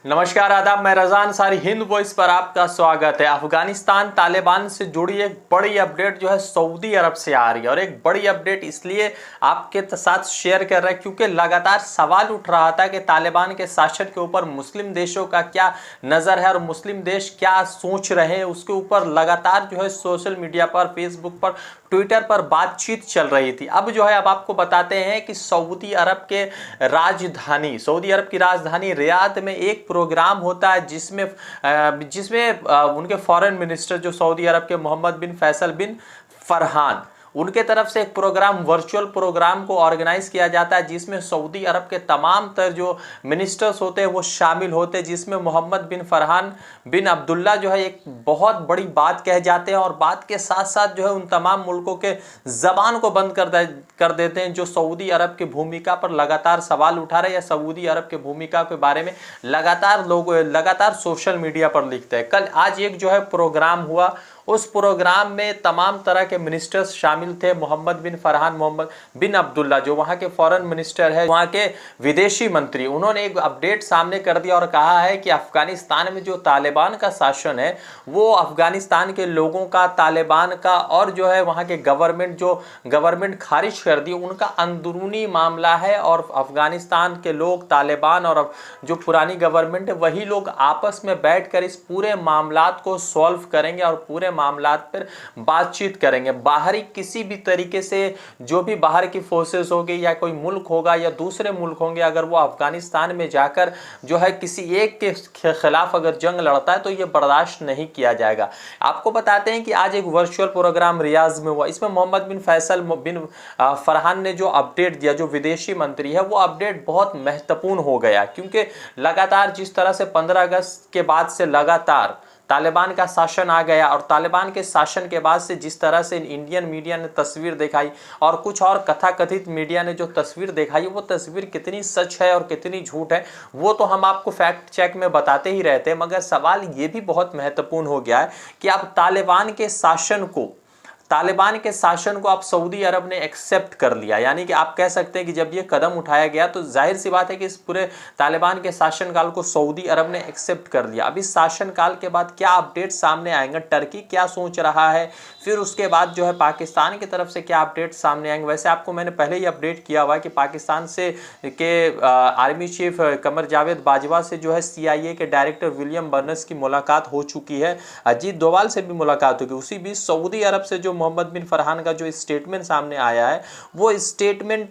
नमस्कार आदाब, मैं रज़ान सारी हिंद वॉइस पर आपका स्वागत है। अफगानिस्तान तालिबान से जुड़ी एक बड़ी अपडेट जो है सऊदी अरब से आ रही है, और एक बड़ी अपडेट इसलिए आपके साथ शेयर कर रहे हैं क्योंकि लगातार सवाल उठ रहा था कि तालिबान के शासन के ऊपर मुस्लिम देशों का क्या नज़र है और मुस्लिम देश क्या सोच रहे हैं। उसके ऊपर लगातार जो है सोशल मीडिया पर, फेसबुक पर, ट्विटर पर बातचीत चल रही थी। अब जो है अब आपको बताते हैं कि सऊदी अरब की राजधानी रियाद में एक प्रोग्राम होता है जिसमें उनके फॉरेन मिनिस्टर जो सऊदी अरब के मोहम्मद बिन फैसल बिन फरहान, उनके तरफ से एक प्रोग्राम, वर्चुअल प्रोग्राम को ऑर्गेनाइज किया जाता है जिसमें सऊदी अरब के तमाम तर जो मिनिस्टर्स होते हैं वो शामिल होते हैं, जिसमें मोहम्मद बिन फरहान बिन अब्दुल्ला जो है एक बहुत बड़ी बात कह जाते हैं और बात के साथ साथ जो है उन तमाम मुल्कों के जबान को बंद कर देते हैं जो सऊदी अरब की भूमिका पर लगातार सवाल उठा रहे हैं या सऊदी अरब की भूमिका के बारे में लगातार सोशल मीडिया पर लिखते हैं। आज एक जो है प्रोग्राम हुआ, उस प्रोग्राम में तमाम तरह के मिनिस्टर्स शामिल थे। मोहम्मद बिन फरहान, मोहम्मद बिन अब्दुल्ला जो वहाँ के फॉरेन मिनिस्टर है, वहाँ के विदेशी मंत्री, उन्होंने एक अपडेट सामने कर दिया और कहा है कि अफगानिस्तान में जो तालिबान का शासन है वो अफगानिस्तान के लोगों का, तालिबान का और जो है वहाँ के गवर्नमेंट खारिज कर दी, उनका अंदरूनी मामला है। और अफगानिस्तान के लोग, तालिबान और जो पुरानी गवर्नमेंट है, वही लोग आपस में बैठकर इस पूरे मामलात को सॉल्व करेंगे और पूरे मामलात पर बातचीत करेंगे। बाहरी किसी भी तरीके से जो भी बाहर की फोर्सेस होगी या कोई मुल्क होगा या दूसरे मुल्क होंगे, अगर वो अफगानिस्तान में जाकर जो है किसी एक के खिलाफ अगर जंग लड़ता है तो ये बर्दाश्त नहीं किया जाएगा। आपको बताते हैं कि आज एक वर्चुअल प्रोग्राम रियाज में हुआ, इसमें मोहम्मद बिन फैसल बिन फरहान ने जो अपडेट दिया, जो विदेशी मंत्री है, वो अपडेट बहुत महत्वपूर्ण हो गया क्योंकि लगातार जिस तरह से 15 अगस्त के बाद से लगातार तालिबान का शासन आ गया और तालिबान के शासन के बाद से जिस तरह से इंडियन मीडिया ने तस्वीर दिखाई और कुछ और कथाकथित मीडिया ने जो तस्वीर दिखाई, वो तस्वीर कितनी सच है और कितनी झूठ है वो तो हम आपको फैक्ट चेक में बताते ही रहते हैं, मगर सवाल ये भी बहुत महत्वपूर्ण हो गया है कि अब तालिबान के शासन को आप सऊदी अरब ने एक्सेप्ट कर लिया। यानी कि आप कह सकते हैं कि जब ये कदम उठाया गया तो जाहिर सी बात है कि इस पूरे तालिबान के शासनकाल को सऊदी अरब ने एक्सेप्ट कर लिया। अब इस शासनकाल के बाद क्या अपडेट सामने आएंगे, टर्की क्या सोच रहा है, फिर उसके बाद जो है पाकिस्तान की तरफ से क्या अपडेट सामने आएंगे। वैसे आपको मैंने पहले ही अपडेट किया हुआ कि पाकिस्तान से के आर्मी चीफ कमर जावेद बाजवा से जो है CIA के डायरेक्टर विलियम बर्नस की मुलाकात हो चुकी है, अजीत डोवाल से भी मुलाकात होगी। उसी बीच सऊदी अरब से जो मोहम्मद बिन फरहान का जो स्टेटमेंट सामने आया है, वो स्टेटमेंट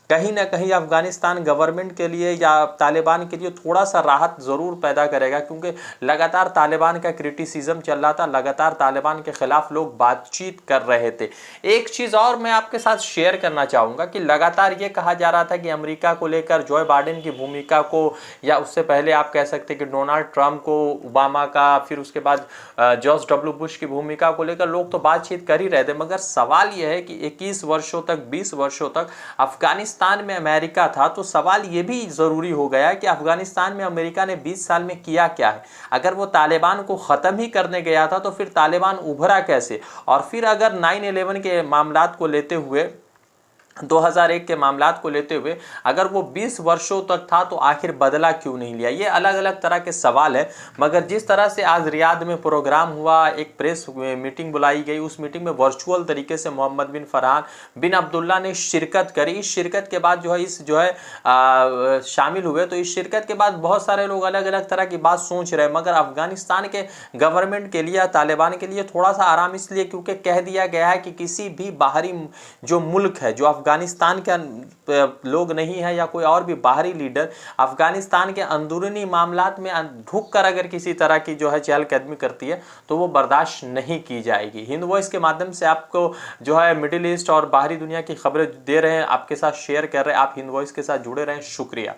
कहीं ना कहीं अफगानिस्तान गवर्नमेंट के लिए या तालिबान के लिए थोड़ा सा राहत ज़रूर पैदा करेगा, क्योंकि लगातार तालिबान का क्रिटिसिज्म चल रहा था, लगातार तालिबान के खिलाफ लोग बातचीत कर रहे थे। एक चीज़ और मैं आपके साथ शेयर करना चाहूँगा कि लगातार ये कहा जा रहा था कि अमेरिका को लेकर जो बाइडेन की भूमिका को, या उससे पहले आप कह सकते हैं कि डोनाल्ड ट्रंप को, ओबामा का, फिर उसके बाद जॉर्ज W बुश की भूमिका को लेकर लोग तो बातचीत कर ही रहे थे, मगर सवाल यह है कि 21 वर्षों तक, 20 वर्षों तक अफगानिस्तान में अमेरिका था, तो सवाल यह भी जरूरी हो गया कि अफगानिस्तान में अमेरिका ने 20 साल में किया क्या है। अगर वो तालिबान को खत्म ही करने गया था तो फिर तालिबान उभरा कैसे, और फिर अगर 9/11 के मामलात को लेते हुए, 2001 के मामलात को लेते हुए अगर वो 20 वर्षों तक था तो आखिर बदला क्यों नहीं लिया। ये अलग अलग तरह के सवाल है, मगर जिस तरह से आज रियाद में प्रोग्राम हुआ, एक प्रेस मीटिंग बुलाई गई, उस मीटिंग में वर्चुअल तरीके से मोहम्मद बिन फरहान बिन अब्दुल्ला ने शिरकत करी। इस शिरकत के बाद शामिल हुए, तो इस शिरकत के बाद बहुत सारे लोग अलग अलग तरह की बात सोच रहे हैं, मगर अफगानिस्तान के गवर्नमेंट के लिए, तालिबान के लिए थोड़ा सा आराम इसलिए क्योंकि कह दिया गया है कि किसी भी बाहरी जो मुल्क है, जो अफगानिस्तान के लोग नहीं है या कोई और भी बाहरी लीडर अफगानिस्तान के अंदरूनी मामलात में ढुक कर अगर किसी तरह की जो है चहलकदमी करती है तो वो बर्दाश्त नहीं की जाएगी। हिंद वॉइस के माध्यम से आपको जो है मिडिल ईस्ट और बाहरी दुनिया की खबरें दे रहे हैं, आपके साथ शेयर कर रहे हैं। आप हिंद वॉइस के साथ जुड़े रहें। शुक्रिया।